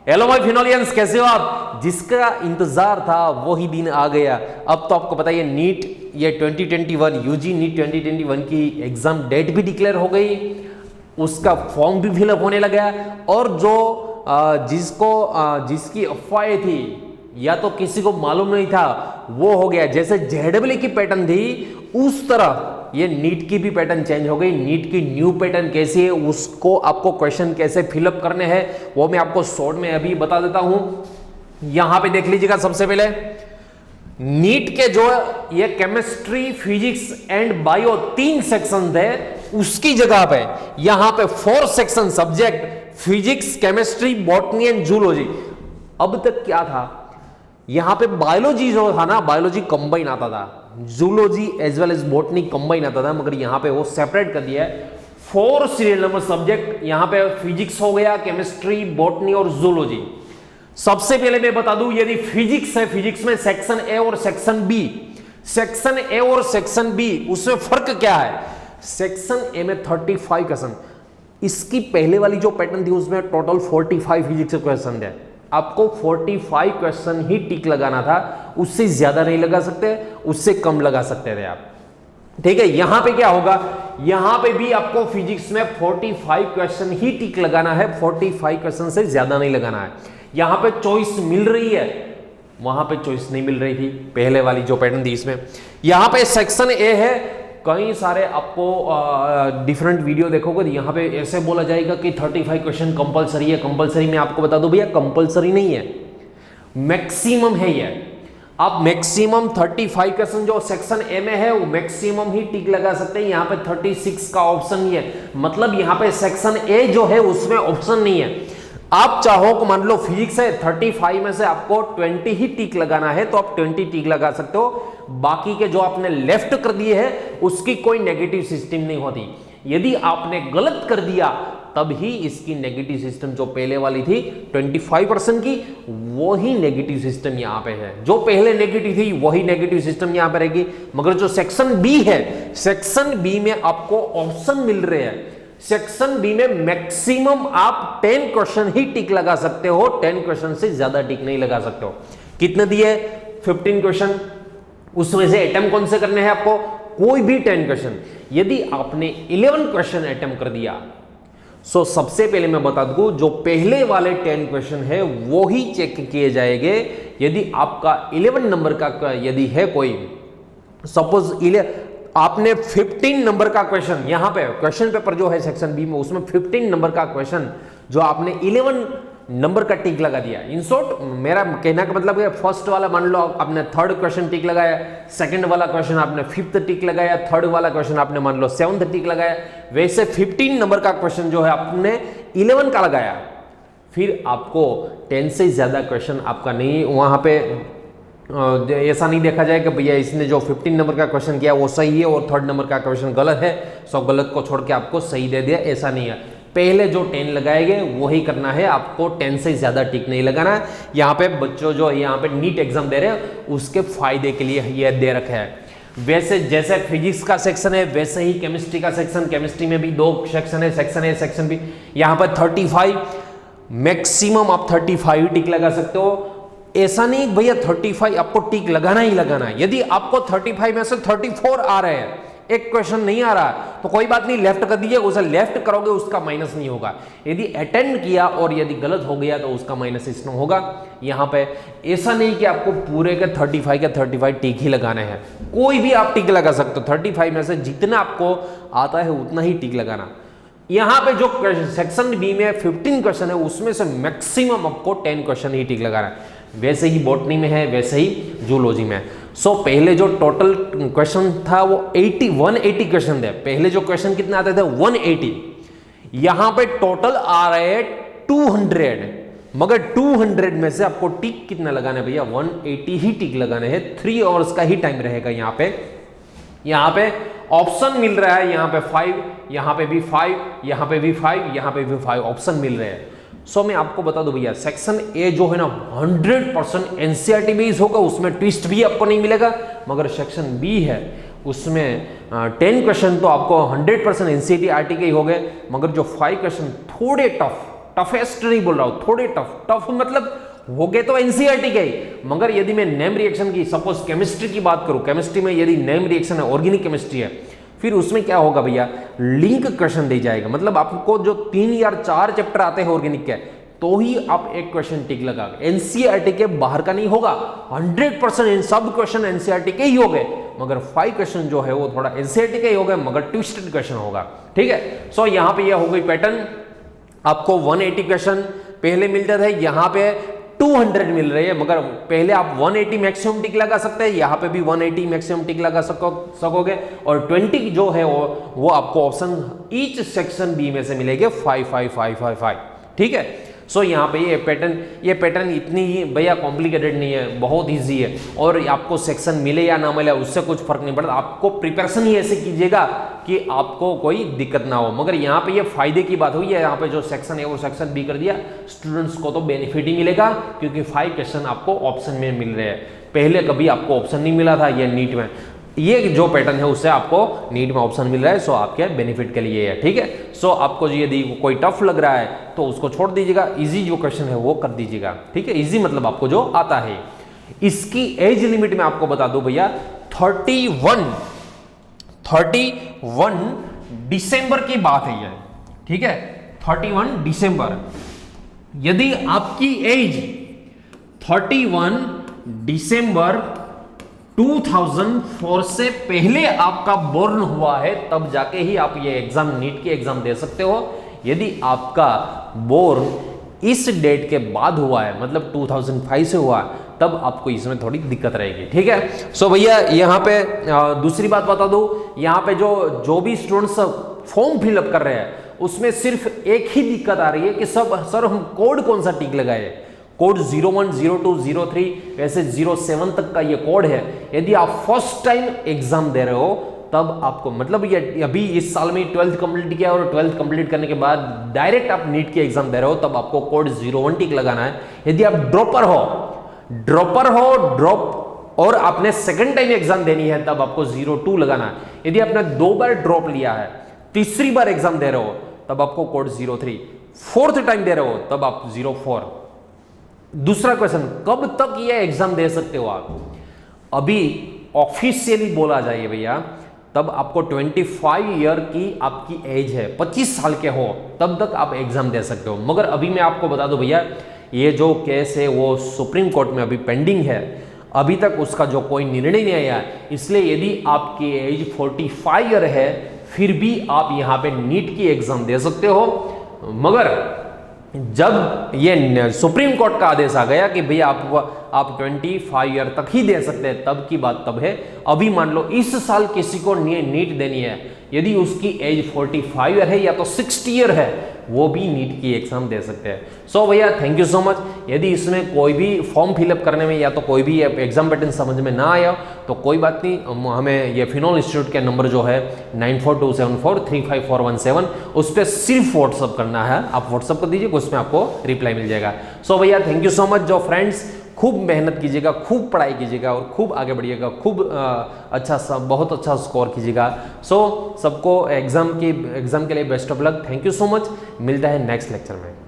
Hello my फिनोलियंस, कैसे हो आप? जिसका इंतजार था वही दिन आ गया। अब तो आपको पता है नीट, ये 2021 यूजी नीट 2021 की एग्जाम डेट भी डिक्लेयर हो गई, उसका फॉर्म भी फिलअप होने लगा। और जो जिसकी अफवाहें थी या तो किसी को मालूम नहीं था वो हो गया। जैसे जेडब्ल्यू की पैटर्न थी उस तरह ये नीट की भी पैटर्न चेंज हो गई। नीट की न्यू पैटर्न कैसी है, उसको आपको क्वेश्चन कैसे फिलअप करने हैं वो मैं आपको शॉर्ट में अभी बता देता हूं। यहां पे देख लीजिएगा, सबसे पहले नीट के जो ये chemistry, physics and bio 3 section थे, उसकी जगह पे यहां पे 4 section subject physics, chemistry, botany and zoology. अब तक क्या था, यहां पे बायोलॉजी जो था ना, बायोलॉजी कंबाइन आता था, zoology as well as botany combine आता था, मगर यहां पे वो सेपरेट कर दिया है। 4 सीरियल नंबर सब्जेक्ट यहां पे फिजिक्स हो गया, केमिस्ट्री, बॉटनी और जूलॉजी। सबसे पहले मैं बता दूं, यदि फिजिक्स है, फिजिक्स में सेक्शन ए और सेक्शन बी, सेक्शन ए और सेक्शन बी उसमें फर्क क्या है? सेक्शन ए में 35 क्वेश्चन, इसकी पहले वाली जो पैटर्न थी उसमें टोटल 45 फिजिक्स क्वेश्चन थे। आपको 45 क्वेश्चन ही टिक लगाना था, उससे ज्यादा नहीं लगा सकते, उससे कम लगा सकते थे आप। ठीक है, यहां पे क्या होगा, यहां पे भी आपको फिजिक्स में 45 क्वेश्चन ही टिक लगाना है, 45 क्वेश्चन से ज्यादा नहीं लगाना है। यहां पे चॉइस मिल रही है, वहां पे चॉइस नहीं मिल रही थी पहले वाली जो पैटर्न थी इसमें। यहां पे सेक्शन ए है, कई सारे आपको डिफरेंट वीडियो देखोगे, यहां पे ऐसे बोला जाएगा कि 35 क्वेश्चन कंपलसरी है। कंपलसरी में आपको बता दो भैया, कंपलसरी नहीं है, मैक्सिमम है ये। आप मैक्सिमम 35 क्वेश्चन जो सेक्शन ए में है वो मैक्सिमम ही टिक लगा सकते हैं। यहां पे 36 का ऑप्शन नहीं है, मतलब यहां पे सेक्शन ए जो है उसमें ऑप्शन नहीं है। आप चाहो को मान लो फिजिक्स है, 35 में से आपको 20 ही टिक लगाना है तो आप 20 टिक लगा सकते हो। बाकी के जो आपने लेफ्ट कर दिए हैं उसकी कोई नेगेटिव सिस्टम नहीं होती। यदि आपने गलत कर दिया तब ही इसकी नेगेटिव सिस्टम जो पहले वाली थी 25% की, वो ही नेगेटिव सिस्टम यहां पे है। जो पहले नेगेटिव थी वही नेगेटिव सिस्टम यहां पे रहेगी। मगर जो सेक्शन बी है, सेक्शन बी में आपको ऑप्शन मिल रहे हैं। सेक्शन बी में मैक्सिमम आप 10 क्वेश्चन ही टिक लगा सकते हो, 10 क्वेश्चन से ज्यादा टिक नहीं लगा सकते हो। कितने दिए? 15 क्वेश्चन। उसमें से अटेम्प्ट कौन से करने हैं आपको? कोई भी 10 क्वेश्चन। यदि आपने 11 क्वेश्चन अटेम्प्ट कर दिया, सो सबसे पहले मैं बता दूं, जो पहले वाले 10 क्वेश्चन है वो ही चेक किए जाएंगे। यदि आपका 11 नंबर का यदि है कोई, सपोज आपने 15 नंबर का क्वेश्चन, यहां पे क्वेश्चन पेपर जो है सेक्शन बी में उसमें 15 नंबर का क्वेश्चन जो आपने 11 नंबर का टिक लगा दिया। इन शॉर्ट मेरा कहना का मतलब है, फर्स्ट वाला मान लो आपने 3rd क्वेश्चन टिक लगाया, सेकंड वाला क्वेश्चन आपने 5th टिक लगाया, 3rd वाला क्वेश्चन आपने मान लो 7th टिक लगाया, वैसे 15 नंबर का क्वेश्चन जो है आपने 11 का लगाया। फिर आपको 10 से ज्यादा क्वेश्चन आपका नहीं, वहां पे ऐसा नहीं देखा जाए कि भैया इसने जो 15 नंबर का क्वेश्चन किया वो सही है और 3rd नंबर का क्वेश्चन गलत है, सो गलत को छोड़ के आपको सही दे दिया, ऐसा नहीं है। पहले जो 10 लगाएंगे वही करना है, आपको 10 से ज्यादा टिक नहीं लगाना है। यहाँ पे बच्चों जो यहाँ पे नीट एग्जाम दे रहे हैं उसके फायदे के लिए ये दे रखा है। वैसे जैसे फिजिक्स का सेक्शन है वैसे ही केमिस्ट्री का सेक्शन, केमिस्ट्री में भी 2 सेक्शन है, सेक्शन ए सेक्शन बी। यहाँ पर 35 मैक्सिमम आप 35 टिक लगा सकते हो। ऐसा नहीं भैया 35 आपको टिक लगाना ही लगाना है। यदि आपको 35 में से 34 आ रहे हैं, एक क्वेश्चन नहीं आ रहा तो कोई बात नहीं, लेफ्ट कर दीजिए, उसे लेफ्ट करोगे उसका माइनस नहीं होगा। यदि अटेंड किया और यदि गलत हो गया तो उसका माइनस इसमें होगा। यहाँ पे ऐसा नहीं कि आपको पूरे के 35 टिक ही लगाने हैं, कोई भी आप टिक लगा सकते हो। 35 में से जितना आपको आता है उतना ही टिक लगाना। यहां पे जो सेक्शन बी में 15 क्वेश्चन है उसमें से मैक्सिमम आपको 10 क्वेश्चन ही टिक लगाना है। वैसे ही बॉटनी में है, वैसे ही जूलॉजी में। सो पहले जो टोटल क्वेश्चन था वो 180 क्वेश्चन थे। पहले जो क्वेश्चन कितने आते थे? 180। यहां पे टोटल आ रहे हैं 200, मगर 200 में से आपको टिक कितना लगाना है भैया? 180 ही टिक लगाने हैं। 3 आवर्स का ही टाइम रहेगा। यहां पे ऑप्शन मिल रहा है, यहां पे 5, यहां पे भी 5, यहां पे भी 5, यहां पे भी 5 ऑप्शन मिल रहे हैं। सो मैं आपको बता दूं भैया, सेक्शन ए जो है ना 100% एनसीईआरटी बेस्ड होगा, उसमें ट्विस्ट भी आपको नहीं मिलेगा। मगर सेक्शन बी है उसमें 10 क्वेश्चन तो आपको 100% एनसीईआरटी के ही हो गए, मगर जो 5 क्वेश्चन थोड़े टफ टफेस्ट नहीं बोल रहा हूं, थोड़े टफ। टफ मतलब हो गए तो एनसीईआरटी के ही, मगर यदि मैं नेम रिएक्शन की, सपोज केमिस्ट्री की बात करूं, केमिस्ट्री में यदि नेम रिएक्शन है, ऑर्गेनिक केमिस्ट्री है, फिर उसमें क्या होगा भैया, लिंक क्वेश्चन दे जाएगा। मतलब आपको जो 3 या 4 चैप्टर आते हैं ऑर्गेनिक के, तो ही आप एक क्वेश्चन टिक लगा, एनसीईआरटी के बाहर का नहीं होगा। 100% इन सब क्वेश्चन एनसीईआरटी के ही हो गए, मगर 5 क्वेश्चन जो है वो थोड़ा एनसीईआरटी के ही हो गए, मगर ट्विस्टेड क्वेश्चन होगा। ठीक है, सो यहां पे ये हो गई पैटर्न। आपको 180 क्वेश्चन पहले मिलते थे, यहां पे 200 मिल रही है, मगर पहले आप 180 मैक्सिमम टिक लगा सकते हैं, यहां पे भी 180 मैक्सिमम टिक लगा सकोगे। और 20 जो है वो आपको ऑप्शन ईच सेक्शन बी में से मिलेंगे 5 5 5 5 5। ठीक है, सो यहाँ पे ये पैटर्न इतनी ही भैया कॉम्प्लिकेटेड नहीं है, बहुत इजी है। और आपको सेक्शन मिले या ना मिले उससे कुछ फर्क नहीं पड़ता, आपको प्रिपरेशन ही ऐसे कीजिएगा कि आपको कोई दिक्कत ना हो। मगर यहाँ पे ये फायदे की बात हुई है, यहाँ पे जो सेक्शन है वो सेक्शन बी कर दिया, स्टूडेंट्स को तो बेनिफिट ही मिलेगा, क्योंकि 5 क्वेश्चन आपको ऑप्शन में मिल रहे हैं। पहले कभी आपको ऑप्शन नहीं मिला था, ये नीट में ये जो पैटर्न है उससे आपको नीट में ऑप्शन मिल रहा है, सो आपके बेनिफिट के लिए है। ठीक है, सो आपको यदि कोई टफ लग रहा है तो उसको छोड़ दीजिएगा, इजी जो क्वेश्चन है वो कर दीजिएगा। ठीक है, इजी मतलब आपको जो आता है। इसकी एज लिमिट में आपको बता दूं भैया, 31 दिसंबर की बात है ये। ठीक है, 31 दिसंबर। यदि आपकी एज 31 दिसंबर 2004 से पहले आपका बोर्न हुआ है, तब जाके ही आप ये एग्जाम, नीट की एग्जाम दे सकते हो। यदि आपका बोर्न इस डेट के बाद हुआ है, मतलब 2005 से हुआ है, तब आपको इसमें थोड़ी दिक्कत रहेगी। ठीक है, सो भैया यहाँ पे दूसरी बात बता दूं, यहाँ पे जो भी स्टूडेंट्स फॉर्म फिलअप कर रहे हैं उसमें सिर्फ एक ही दिक्कत आ रही है कि सर हम कोड कौन सा टिक लगाए। कोड 01, 02, 03 वैसे 07 तक का ये कोड है। यदि आप फर्स्ट टाइम एग्जाम दे रहे हो तब आपको, मतलब ये अभी इस साल में 12th कंप्लीट किया और 12th कंप्लीट करने के बाद डायरेक्ट आप नीट की एग्जाम दे रहे हो, तब आपको कोड 01 टिक लगाना है। यदि आप ड्रॉपर हो और आपने सेकंड टाइम एग्जाम देनी है, तब आपको 02 लगाना है। यदि आपने 2 बार ड्रॉप लिया है, तीसरी बार एग्जाम दे रहे हो, तब आपको कोड 03, फोर्थ टाइम दे रहे हो तब आप 04। दूसरा क्वेश्चन, कब तक ये एग्जाम दे सकते हो आप? अभी ऑफिशियली बोला जाए भैया, तब आपको 25 ईयर की आपकी एज है, 25 साल के हो, तब तक आप एग्जाम दे सकते हो। मगर अभी मैं आपको बता दूं भैया, ये जो केस है वो सुप्रीम कोर्ट में अभी पेंडिंग है, अभी तक उसका जो कोई निर्णय नहीं आया। इसलिए यदि आपकी एज 45 ईयर है, फिर भी आप यहाँ पे नीट की एग्जाम दे सकते हो। मगर जब ये सुप्रीम कोर्ट का आदेश आ गया कि भैया आप 25 ईयर तक ही दे सकते हैं, तब की बात तब है। अभी मान लो इस साल किसी को नीट देनी है, यदि उसकी एज 45 ईयर है या तो 60 ईयर है, वो भी नीट की एग्जाम दे सकते हैं। सो भैया थैंक यू सो मच। यदि इसमें कोई भी फॉर्म फिलअप करने में या तो कोई भी एग्जाम पैटर्न समझ में ना आया तो कोई बात नहीं, हमें ये फिनोल इंस्टीट्यूट के नंबर जो है 9427435417, उस पर सिर्फ व्हाट्सअप करना है। आप व्हाट्सअप कर दीजिए, उसमें आपको रिप्लाई मिल जाएगा। सो भैया थैंक यू सो मच। जो फ्रेंड्स खूब मेहनत कीजिएगा, खूब पढ़ाई कीजिएगा और खूब आगे बढ़िएगा, खूब बहुत अच्छा स्कोर कीजिएगा। सो सबको एग्जाम के लिए best of luck. Thank you so much. मिलता है नेक्स्ट लेक्चर में।